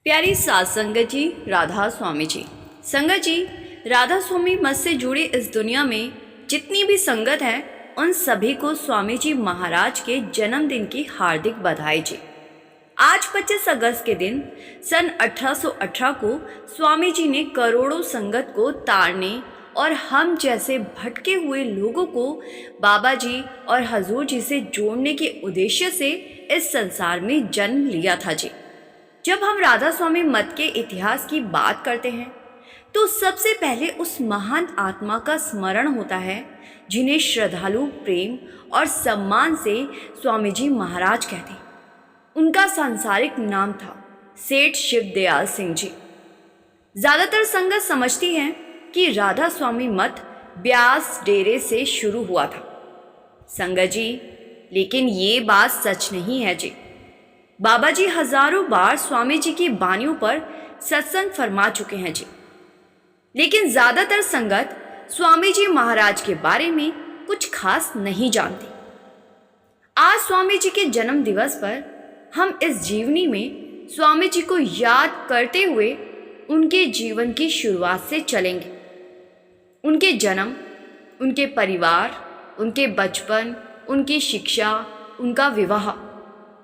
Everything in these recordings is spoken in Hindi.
प्यारी सात संगत जी, राधा स्वामी जी। संगत जी, राधा स्वामी मत से जुड़ी इस दुनिया में जितनी भी संगत है, उन सभी को स्वामी जी महाराज के जन्मदिन की हार्दिक बधाई जी। आज 25 अगस्त के दिन सन 1818 को स्वामी जी ने करोड़ों संगत को तारने और हम जैसे भटके हुए लोगों को बाबा जी और हजूर जी से जोड़ने के उद्देश्य से इस संसार में जन्म लिया था जी। जब हम राधा स्वामी मत के इतिहास की बात करते हैं तो सबसे पहले उस महान आत्मा का स्मरण होता है जिन्हें श्रद्धालु प्रेम और सम्मान से स्वामी जी महाराज कहते हैं। उनका सांसारिक नाम था सेठ शिवदयाल सिंह जी। ज़्यादातर संगत समझती हैं कि राधा स्वामी मत ब्यास डेरे से शुरू हुआ था। संगत जी, लेकिन ये बात सच नहीं है जी। बाबा जी हजारों बार स्वामी जी की बानियों पर सत्संग फरमा चुके हैं जी, लेकिन ज़्यादातर संगत स्वामी जी महाराज के बारे में कुछ खास नहीं जानती। आज स्वामी जी के जन्म दिवस पर हम इस जीवनी में स्वामी जी को याद करते हुए उनके जीवन की शुरुआत से चलेंगे। उनके जन्म, उनके परिवार, उनके बचपन, उनकी शिक्षा, उनका विवाह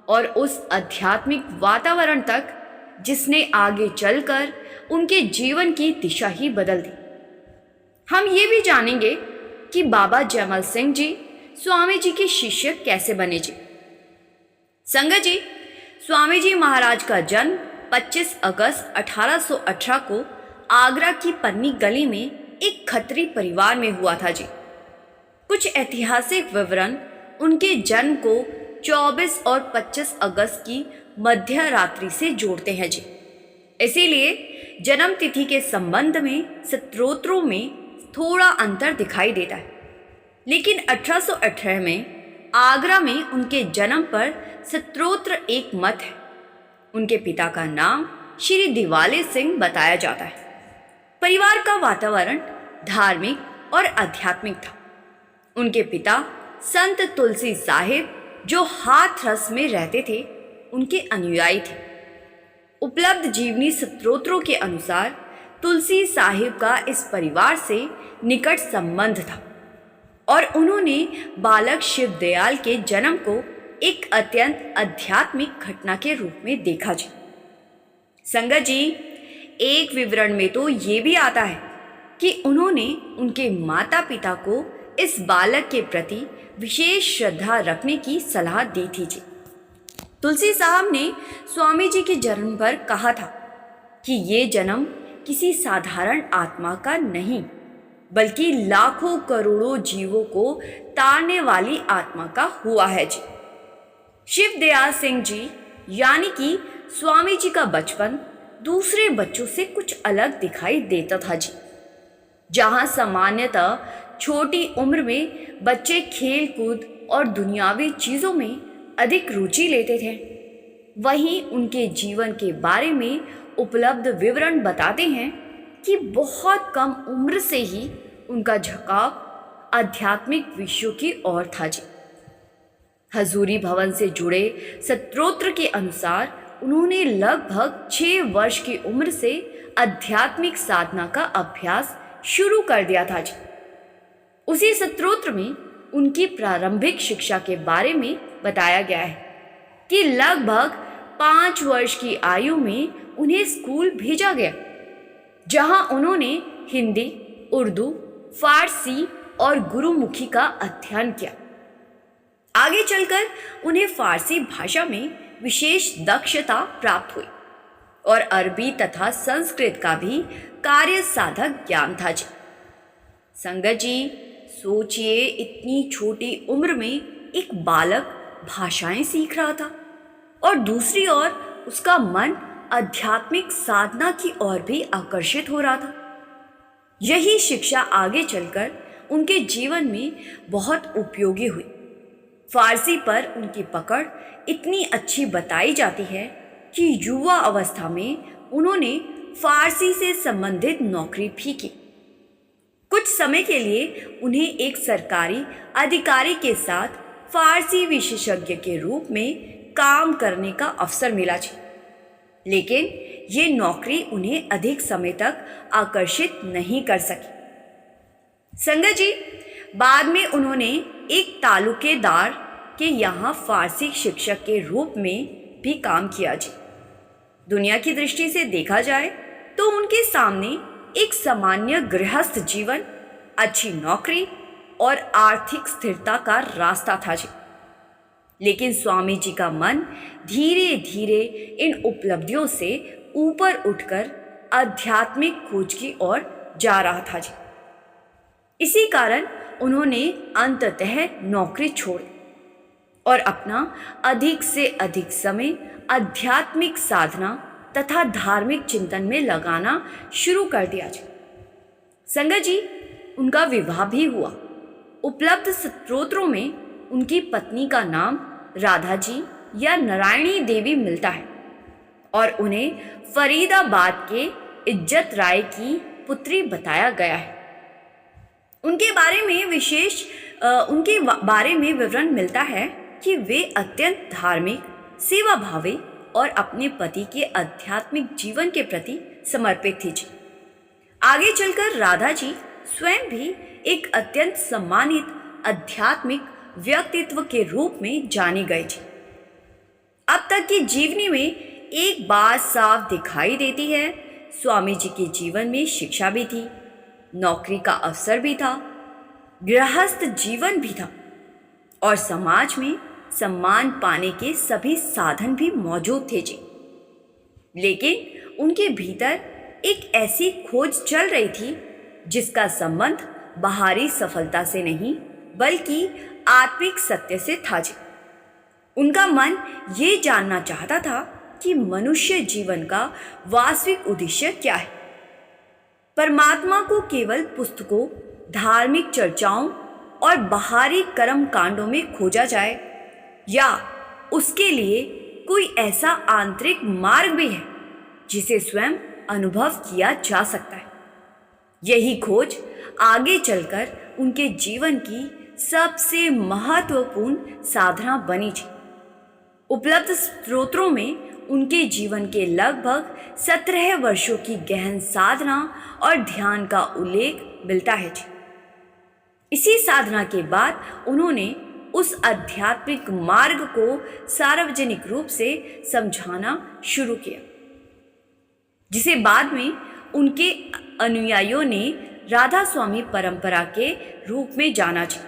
और उस आध्यात्मिक वातावरण तक जिसने आगे चलकर उनके जीवन की दिशा ही बदल दी। हम ये भी जानेंगे कि बाबा जयमल सिंह जी स्वामी जी के शिष्य कैसे बने जी। संगत जी, स्वामी जी महाराज का जन्म 25 अगस्त 1818 को आगरा की पन्नी गली में एक खत्री परिवार में हुआ था जी। कुछ ऐतिहासिक विवरण उनके जन्म को 24 और 25 अगस्त की मध्य रात्रि से जोड़ते हैं जी। इसीलिए जन्म तिथि के संबंध में स्तोत्रों में थोड़ा अंतर दिखाई देता है, लेकिन 1818 में आगरा में उनके जन्म पर स्तोत्र एक मत है। उनके पिता का नाम श्री दिवाले सिंह बताया जाता है। परिवार का वातावरण धार्मिक और आध्यात्मिक था। उनके पिता संत तुलसी साहिब, जो हाथरस में रहते थे, उनके अनुयायी थे। उपलब्ध जीवनी स्तोत्रों के अनुसार तुलसी साहिब का इस परिवार से निकट संबंध था और उन्होंने बालक शिवदयाल के जन्म को एक अत्यंत आध्यात्मिक घटना के रूप में देखा जी। संगत जी, एक विवरण में तो ये भी आता है कि उन्होंने उनके माता पिता को इस बालक के प्रति विशेष श्रद्धा रखने की सलाह दी थी जी। तुलसी साहब ने स्वामी जी के जन्म पर कहा था कि ये जन्म किसी साधारण आत्मा का नहीं, बल्कि लाखों करोड़ों जीवों को तारने वाली आत्मा का हुआ है जी। शिवदयाल सिंह जी यानी कि स्वामी जी का बचपन दूसरे बच्चों से कुछ अलग दिखाई देता था जी। जहाँ सामान्यतः छोटी उम्र में बच्चे खेल कूद और दुनियावी चीज़ों में अधिक रुचि लेते थे, वहीं उनके जीवन के बारे में उपलब्ध विवरण बताते हैं कि बहुत कम उम्र से ही उनका झुकाव आध्यात्मिक विषयों की ओर था जी। हजूरी भवन से जुड़े स्तोत्र के अनुसार उन्होंने लगभग 6 वर्ष की उम्र से आध्यात्मिक साधना का अभ्यास शुरू कर दिया था जी। उसी स्तोत्र में उनकी प्रारंभिक शिक्षा के बारे में बताया गया है कि लगभग 5 वर्ष की आयु में उन्हें स्कूल भेजा गया, जहां उन्होंने हिंदी, उर्दू, फारसी और गुरुमुखी का अध्ययन किया। आगे चलकर उन्हें फारसी भाषा में विशेष दक्षता प्राप्त हुई और अरबी तथा संस्कृत का भी कार्य साधक ज्ञान था जी। संगत जी, सोचिए, इतनी छोटी उम्र में एक बालक भाषाएं सीख रहा था और दूसरी ओर उसका मन आध्यात्मिक साधना की ओर भी आकर्षित हो रहा था। यही शिक्षा आगे चलकर उनके जीवन में बहुत उपयोगी हुई। फारसी पर उनकी पकड़ इतनी अच्छी बताई जाती है कि युवा अवस्था में उन्होंने फारसी से संबंधित नौकरी भी की। कुछ समय के लिए उन्हें एक सरकारी अधिकारी के साथ फारसी विशेषज्ञ के रूप में काम करने का अवसर मिला जी। लेकिन ये नौकरी उन्हें अधिक समय तक आकर्षित नहीं कर सकी। संगत जी, बाद में उन्होंने एक तालुकेदार के यहाँ फारसी शिक्षक के रूप में भी काम किया जी। दुनिया की दृष्टि से देखा जाए तो उनके सामने एक सामान्य गृहस्थ जीवन, अच्छी नौकरी और आर्थिक स्थिरता का रास्ता था जी। लेकिन स्वामी जी का मन धीरे धीरे इन उपलब्धियों से ऊपर उठकर आध्यात्मिक खोज की ओर जा रहा था जी। इसी कारण उन्होंने अंततः नौकरी छोड़ दी और अपना अधिक से अधिक समय आध्यात्मिक साधना तथा धार्मिक चिंतन में लगाना शुरू कर दिया जी। संगत जी, उनका विवाह भी हुआ। उपलब्ध स्त्रोत्रों में उनकी पत्नी का नाम राधा जी या नारायणी देवी मिलता है और उन्हें फरीदाबाद के इज्जत राय की पुत्री बताया गया है। उनके बारे में विवरण मिलता है कि वे अत्यंत धार्मिक, सेवा भावी और अपने पति के आध्यात्मिक जीवन के प्रति समर्पित थी जी। आगे चलकर राधा जी स्वयं भी एक अत्यंत सम्मानित आध्यात्मिक व्यक्तित्व के रूप में जाने गए जी। अब तक की जीवनी में एक बात साफ दिखाई देती है, स्वामी जी के जीवन में शिक्षा भी थी, नौकरी का अवसर भी था, गृहस्थ जीवन भी था और समाज में सम्मान पाने के सभी साधन भी मौजूद थे जी। लेकिन उनके भीतर एक ऐसी खोज चल रही थी जिसका संबंध बाहरी सफलता से नहीं बल्कि आत्मिक सत्य से था जी। उनका मन ये जानना चाहता था कि मनुष्य जीवन का वास्तविक उद्देश्य क्या है। परमात्मा को केवल पुस्तकों, धार्मिक चर्चाओं और बाहरी कर्म कांडों में खोजा जाए या उसके लिए कोई ऐसा आंतरिक मार्ग भी है जिसे स्वयं अनुभव किया जा सकता है। यही खोज आगे चलकर उनके जीवन की सबसे महत्वपूर्ण साधना बनी थी। उपलब्ध स्त्रोत्रों में उनके जीवन के लगभग 17 वर्षों की गहन साधना और ध्यान का उल्लेख मिलता है जी। इसी साधना के बाद उन्होंने उस आध्यात्मिक मार्ग को सार्वजनिक रूप से समझाना शुरू किया, जिसे बाद में उनके अनुयायियों ने राधा स्वामी परंपरा के रूप में जाना जी।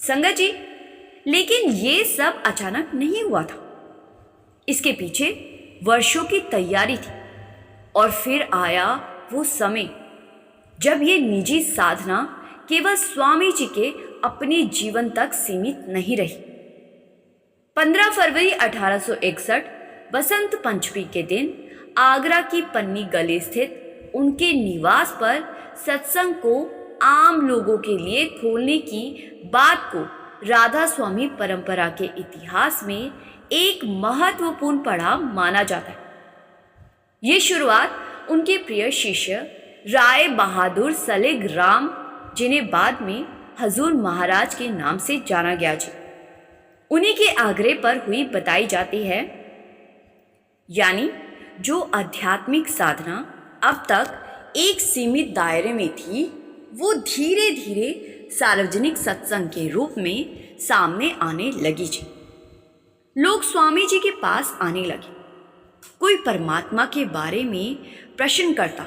संगत जी, लेकिन ये सब अचानक नहीं हुआ था। इसके पीछे वर्षों की तैयारी थी और फिर आया वो समय जब ये निजी साधना केवल स्वामी जी के अपने जीवन तक सीमित नहीं रही। 15 फरवरी 1861 बसंत पंचमी के दिन आगरा की पन्नी गली स्थित उनके निवास पर सत्संग को आम लोगों के लिए खोलने की बात को राधा स्वामी परंपरा के इतिहास में एक महत्वपूर्ण पड़ाव माना जाता है। ये शुरुआत उनके प्रिय शिष्य राय बहादुर सलेग राम, जिन्हें बाद में हजूर महाराज के नाम से जाना गया जी, उन्हीं के आग्रह पर हुई बताई जाती है। यानी जो आध्यात्मिक साधना अब तक एक सीमित दायरे में थी, वो धीरे धीरे सार्वजनिक सत्संग के रूप में सामने आने लगी जी। लोग स्वामी जी के पास आने लगे। कोई परमात्मा के बारे में प्रश्न करता,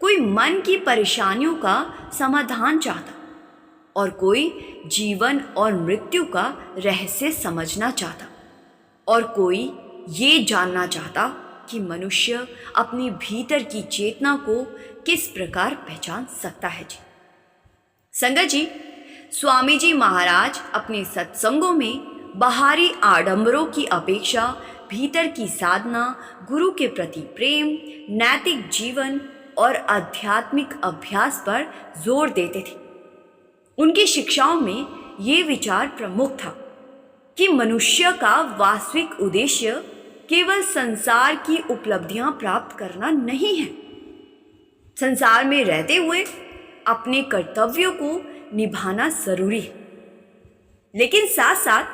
कोई मन की परेशानियों का समाधान चाहता और कोई जीवन और मृत्यु का रहस्य समझना चाहता और कोई ये जानना चाहता कि मनुष्य अपनी भीतर की चेतना को किस प्रकार पहचान सकता है जी। संगत जी, स्वामी जी महाराज अपने सत्संगों में बाहरी आडंबरों की अपेक्षा भीतर की साधना, गुरु के प्रति प्रेम, नैतिक जीवन और आध्यात्मिक अभ्यास पर जोर देते थे। उनकी शिक्षाओं में ये विचार प्रमुख था कि मनुष्य का वास्तविक उद्देश्य केवल संसार की उपलब्धियां प्राप्त करना नहीं है। संसार में रहते हुए अपने कर्तव्यों को निभाना जरूरी है, लेकिन साथ साथ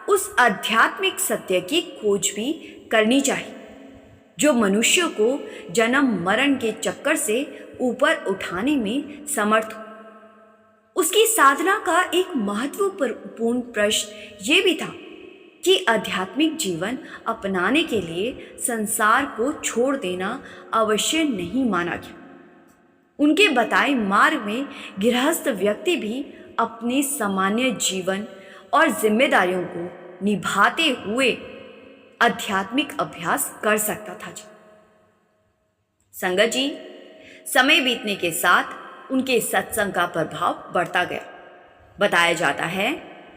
उस आध्यात्मिक सत्य की खोज भी करनी चाहिए जो मनुष्य को जन्म मरण के चक्कर से ऊपर उठाने में समर्थ हो। उसकी साधना का एक महत्वपूर्ण प्रश्न ये भी था कि आध्यात्मिक जीवन अपनाने के लिए संसार को छोड़ देना अवश्य नहीं माना गया। उनके बताए मार्ग में गृहस्थ व्यक्ति भी अपने सामान्य जीवन और जिम्मेदारियों को निभाते हुए आध्यात्मिक अभ्यास कर सकता था। संगत जी, समय बीतने के साथ उनके सत्संग का प्रभाव बढ़ता गया। बताया जाता है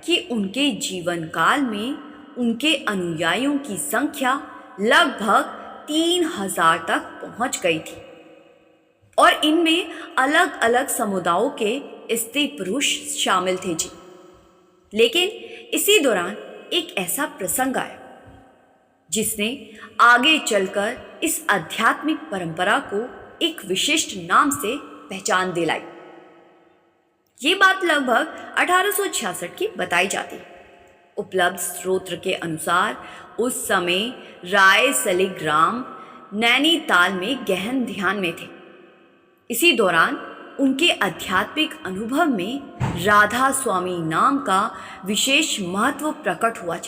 कि उनके जीवन काल में उनके अनुयायियों की संख्या लगभग 3000 तक पहुंच गई थी और इनमें अलग अलग समुदायों के स्त्री पुरुष शामिल थे जी। लेकिन इसी दौरान एक ऐसा प्रसंग आया जिसने आगे चलकर इस आध्यात्मिक परंपरा को एक विशिष्ट नाम से पहचान दिलाई। ये बात लगभग 1866 की बताई जाती है। उपलब्ध स्रोत के अनुसार उस समय राय सलिग्राम नैनीताल में गहन ध्यान में थे। इसी दौरान उनके आध्यात्मिक अनुभव में राधा स्वामी नाम का विशेष महत्व प्रकट हुआ।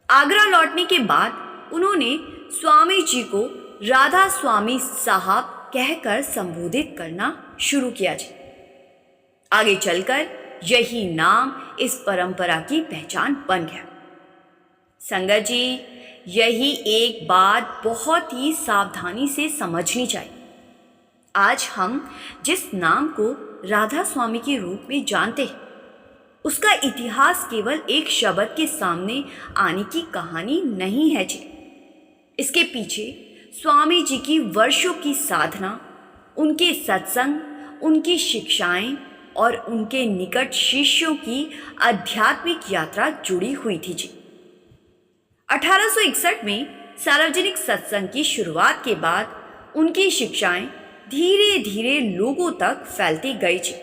आगरा लौटने के बाद उन्होंने स्वामी जी को राधा स्वामी साहब कहकर संबोधित करना शुरू किया। आगे चलकर यही नाम इस परंपरा की पहचान बन गया। संगत जी, यही एक बात बहुत ही सावधानी से समझनी चाहिए। आज हम जिस नाम को राधा स्वामी के रूप में जानते हैं, उसका इतिहास केवल एक शब्द के सामने आने की कहानी नहीं है जी। इसके पीछे स्वामी जी की वर्षों की साधना, उनके सत्संग, उनकी शिक्षाएं और उनके निकट शिष्यों की आध्यात्मिक यात्रा जुड़ी हुई थी जी। 1861 में सार्वजनिक सत्संग की शुरुआत के बाद उनकी शिक्षाएं धीरे धीरे लोगों तक फैलती गई जी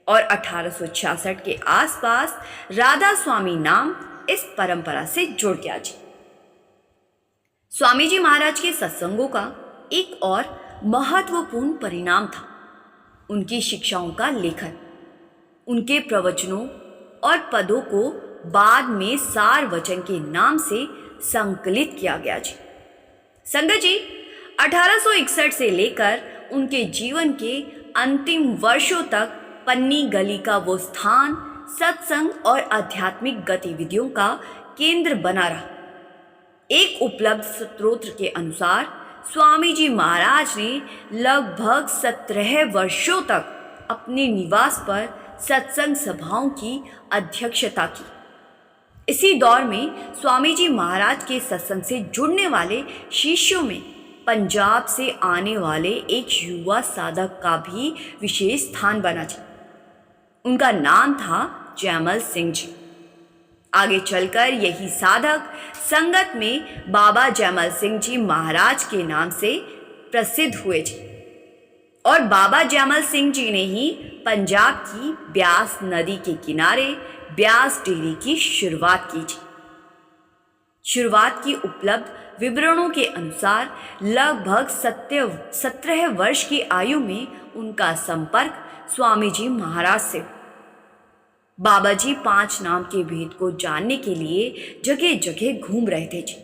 और 1866 के आसपास राधा स्वामी नाम इस परंपरा से जुड़ गया जी। स्वामी जी महाराज के सत्संगों का एक और महत्वपूर्ण परिणाम था उनकी शिक्षाओं का लेखन। उनके प्रवचनों और पदों को बाद में सार वचन के नाम से संकलित किया गया जी। संगत जी, 1861 से लेकर उनके जीवन के अंतिम वर्षों तक पन्नी गली का वो स्थान सत्संग और आध्यात्मिक गतिविधियों का केंद्र बना रहा। एक उपलब्ध स्रोत के अनुसार स्वामी जी महाराज ने लगभग 17 वर्षों तक अपने निवास पर सत्संग सभाओं की अध्यक्षता की। इसी दौर में स्वामी जी महाराज के सत्संग से जुड़ने वाले शिष्यों में पंजाब से आने वाले एक युवा साधक का भी विशेष स्थान बना जी। उनका नाम था जैमल सिंह जी। आगे चलकर यही साधक संगत में बाबा जैमल सिंह जी महाराज के नाम से प्रसिद्ध हुए जी और बाबा जैमल सिंह जी ने ही पंजाब की ब्यास नदी के किनारे ब्यास डेयरी की शुरुआत की जी। शुरुआत की उपलब्ध विवरणों के अनुसार लगभग 17 वर्ष की आयु में उनका संपर्क स्वामी जी महाराज से। बाबा जी 5 नाम के भेद को जानने के लिए जगह जगह घूम रहे थे जी।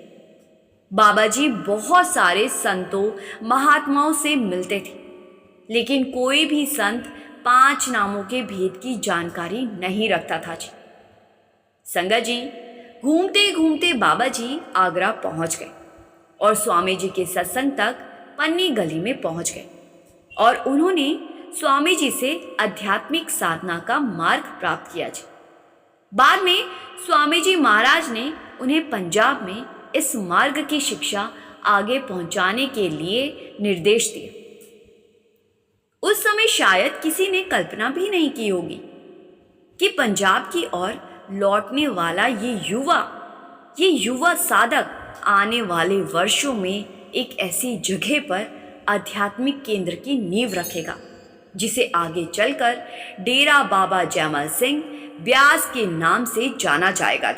बाबा जी बहुत सारे संतों महात्माओं से मिलते थे, लेकिन कोई भी संत 5 नामों के भेद की जानकारी नहीं रखता था जी। संगत जी, घूमते घूमते बाबा जी आगरा पहुंच गए और स्वामी जी के सत्संग तक पन्नी गली में पहुंच गए और उन्होंने स्वामी जी से आध्यात्मिक साधना का मार्ग प्राप्त किया जी। बाद में स्वामी जी महाराज ने उन्हें पंजाब में इस मार्ग की शिक्षा आगे पहुंचाने के लिए निर्देश दिए। उस समय शायद किसी ने कल्पना भी नहीं की होगी कि पंजाब की ओर लौटने वाला ये युवा साधक आने वाले वर्षों में एक ऐसी जगह पर आध्यात्मिक केंद्र की नींव रखेगा जिसे आगे चलकर डेरा बाबा जैमल सिंह ब्यास के नाम से जाना जाएगा।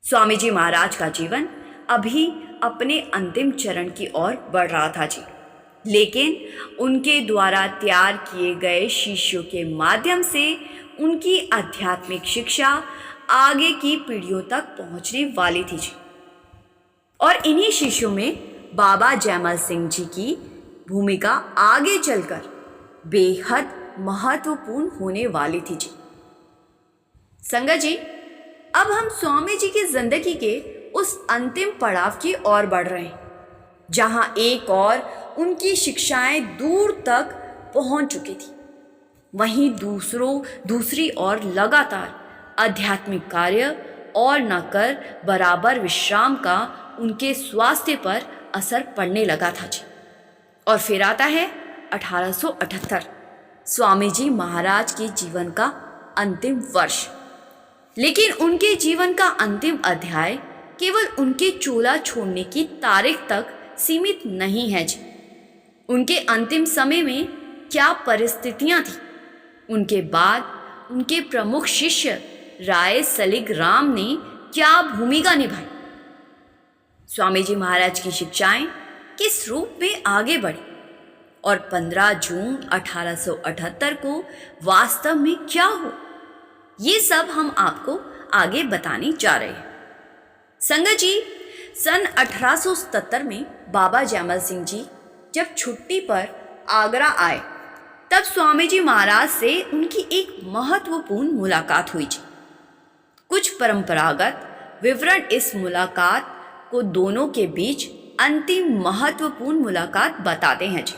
स्वामी जी महाराज का जीवन अभी अपने अंतिम चरण की ओर बढ़ रहा था जी। लेकिन उनके द्वारा तैयार किए गए शिष्यों के माध्यम से उनकी आध्यात्मिक शिक्षा आगे की पीढ़ियों तक पहुंचने वाली थी जी। और इन्हीं शिष्यों में बाबा जयमल सिंह जी की भूमिका आगे चलकर बेहद महत्वपूर्ण होने वाली थी जी। संगत जी, अब हम स्वामी जी की जिंदगी के उस अंतिम पड़ाव की ओर बढ़ रहे हैं, जहां एक और उनकी शिक्षाएं दूर तक पहुंच चुकी थी, वहीं दूसरी ओर लगातार आध्यात्मिक कार्य और न कर बराबर विश्राम का उनके स्वास्थ्य पर असर पड़ने लगा था जी। और फिर आता है 1878, स्वामी जी महाराज के जीवन का अंतिम वर्ष। लेकिन उनके जीवन का अंतिम अध्याय केवल उनके चोला छोड़ने की तारीख तक सीमित नहीं है जी। उनके अंतिम समय में क्या परिस्थितियां थी, उनके बाद उनके प्रमुख शिष्य राय सलिग्राम ने क्या भूमिका निभाई, स्वामी जी महाराज की शिक्षाएं किस रूप में आगे बढ़ी और 15 जून 1878 को वास्तव में क्या हुआ, ये सब हम आपको आगे बताने जा रहे हैं। संगत जी, सन 1877 में बाबा जयमल सिंह जी जब छुट्टी पर आगरा आए, तब स्वामी जी महाराज से उनकी एक महत्वपूर्ण मुलाकात हुई जी। कुछ परंपरागत विवरण इस मुलाकात को दोनों के बीच अंतिम महत्वपूर्ण मुलाकात बताते हैं जी।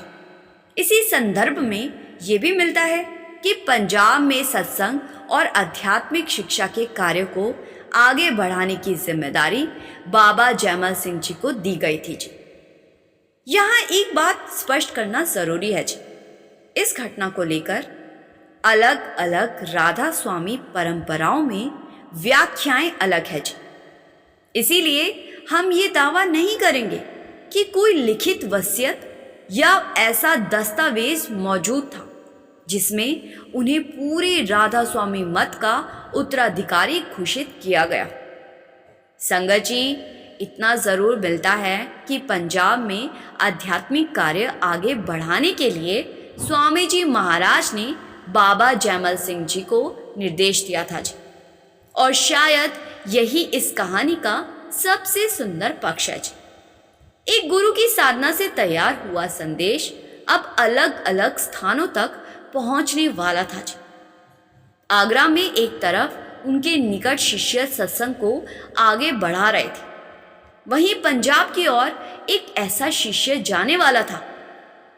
इसी संदर्भ में ये भी मिलता है कि पंजाब में सत्संग और आध्यात्मिक शिक्षा के कार्य को आगे बढ़ाने की जिम्मेदारी बाबा जयमल सिंह जी को दी गई थी जी। यहाँ एक बात स्पष्ट करना जरूरी है जी, इस घटना को लेकर अलग अलग राधा स्वामी परंपराओं में व्याख्याएं अलग है जी। इसीलिए हम ये दावा नहीं करेंगे कि कोई लिखित वसीयत या ऐसा दस्तावेज मौजूद था जिसमें उन्हें पूरे राधा स्वामी मत का उत्तराधिकारी घोषित किया गया। संगत जी, इतना जरूर मिलता है कि पंजाब में आध्यात्मिक कार्य आगे बढ़ाने के लिए स्वामी जी महाराज ने बाबा जयमल सिंह जी को निर्देश दिया था जी। और शायद यही इस कहानी का सबसे सुंदर पक्ष है जी। एक गुरु की साधना से तैयार हुआ संदेश अब अलग अलग स्थानों तक पहुंचने वाला था जी। आगरा में एक तरफ उनके निकट शिष्य सत्संग को आगे बढ़ा रहे थे, वहीं पंजाब की ओर एक ऐसा शिष्य जाने वाला था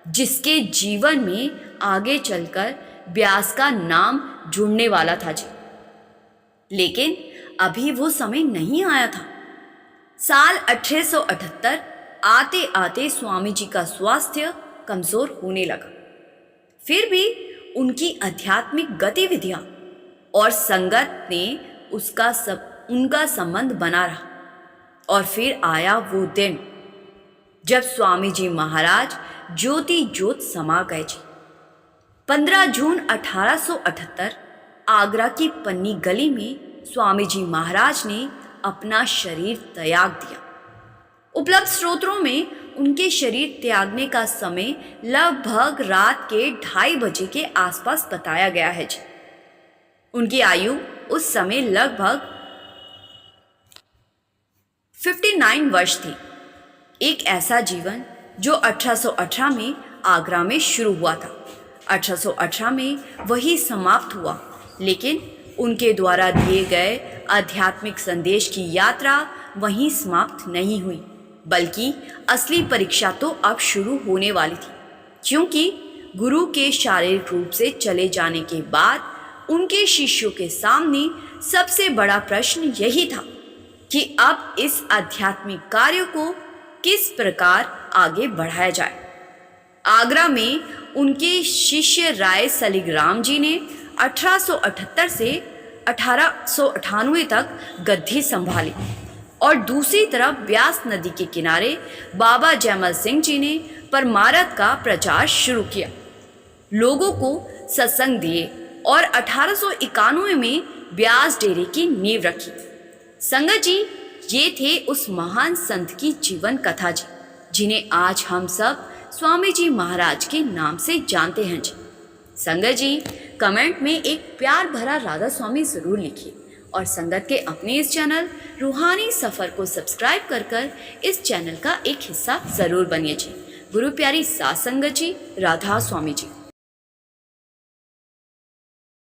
जिसके जीवन में आगे चलकर व्यास का नाम जुड़ने वाला था जी। लेकिन अभी वो समय नहीं आया था। साल 1878 आते आते स्वामी जी का स्वास्थ्य कमजोर होने लगा। फिर भी उनकी आध्यात्मिक गतिविधियां और संगत ने उनका संबंध बना रहा। और फिर आया वो दिन जब स्वामी जी महाराज ज्योति ज्योत समा गए जी। 15 जून 1878 आगरा की पन्नी गली में स्वामी जी महाराज ने अपना शरीर त्याग दिया। उपलब्ध स्रोतों में उनके शरीर त्यागने का समय लगभग रात के 2:30 बजे के आसपास बताया गया है जी। उनकी आयु उस समय लगभग 59 वर्ष थी। एक ऐसा जीवन जो 1818 में आगरा में शुरू हुआ था, 1818 में वही समाप्त हुआ। लेकिन उनके द्वारा दिए गए आध्यात्मिक संदेश की यात्रा वहीं समाप्त नहीं हुई, बल्कि असली परीक्षा तो अब शुरू होने वाली थी। क्योंकि गुरु के शारीरिक रूप से चले जाने के बाद उनके शिष्यों के सामने सबसे बड़ा प्रश्न यही था कि अब इस आध्यात्मिक कार्य को किस प्रकार आगे बढ़ाया जाए। आगरा में उनके शिष्य राय सलिग्राम जी ने 1878 से 1898 तक गद्दी संभाली और दूसरी तरफ व्यास नदी के किनारे बाबा जयमल सिंह जी ने परमार्थ का प्रचार शुरू किया, लोगों को सत्संग दिए और 1891 में व्यास डेरे की नींव रखी। संगत जी, ये थे उस महान संत की जीवन कथा जी, जिन्हें आज हम सब स्वामी जी महाराज के नाम से जानते हैं जी। संगत जी, कमेंट में एक प्यार भरा राधा स्वामी ज़रूर लिखिए और संगत के अपने इस चैनल रूहानी सफ़र को सब्सक्राइब कर इस चैनल का एक हिस्सा ज़रूर बनिए जी। गुरु प्यारी सात संगत जी, राधा स्वामी जी।